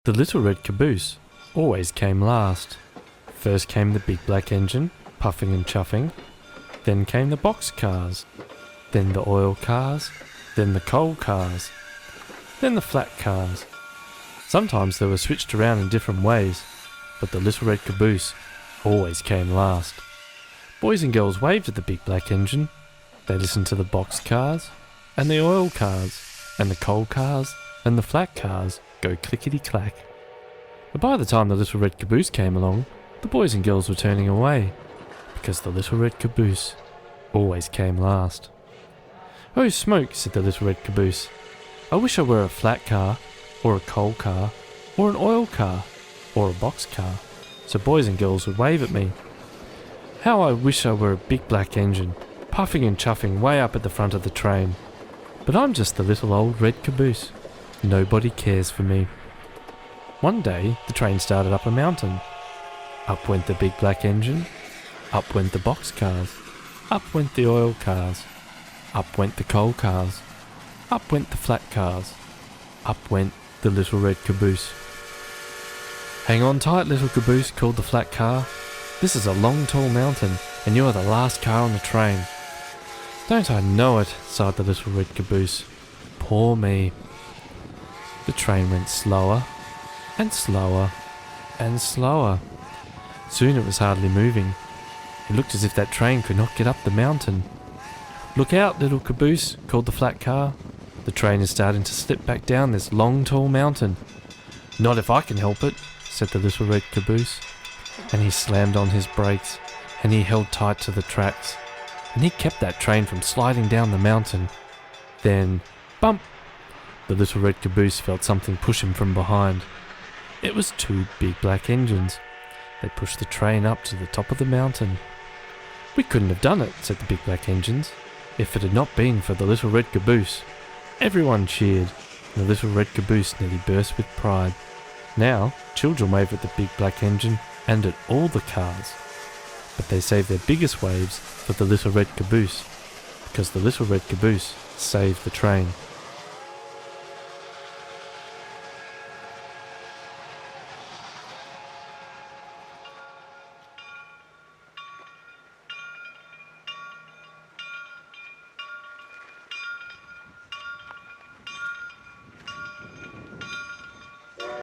The little red caboose always came last. First came the big black engine, puffing and chuffing. Then came the box cars. Then the oil cars. Then the coal cars. Then the flat cars. Sometimes they were switched around in different ways, but the little red caboose always came last. Boys and girls waved at the big black engine. They listened to the box cars, and the oil cars, and the coal cars, and the flat cars go clickety-clack. But by the time the little red caboose came along, the boys and girls were turning away, because the little red caboose always came last. "Oh smoke," said the little red caboose. "I wish I were a flat car, or a coal car, or an oil car, or a box car, so boys and girls would wave at me. How I wish I were a big black engine, puffing and chuffing way up at the front of the train. But I'm just the little old red caboose. Nobody cares for me." One day, the train started up a mountain. Up went the big black engine. Up went the box cars. Up went the oil cars. Up went the coal cars. Up went the flat cars. Up went the little red caboose. "Hang on tight, little caboose," called the flat car. "This is a long, tall mountain, and you are the last car on the train." "Don't I know it," sighed the little red caboose. "Poor me." The train went slower, and slower, and slower. Soon it was hardly moving. It looked as if that train could not get up the mountain. "Look out, little caboose," called the flat car. "The train is starting to slip back down this long, tall mountain." "Not if I can help it," said the little red caboose. And he slammed on his brakes, and he held tight to the tracks, and he kept that train from sliding down the mountain. Then, bump! The little red caboose felt something push him from behind. It was two big black engines. They pushed the train up to the top of the mountain. "We couldn't have done it," said the big black engines, "if it had not been for the little red caboose." Everyone cheered, and the little red caboose nearly burst with pride. Now, children wave at the big black engine and at all the cars. But they save their biggest waves for the little red caboose, because the little red caboose saved the train.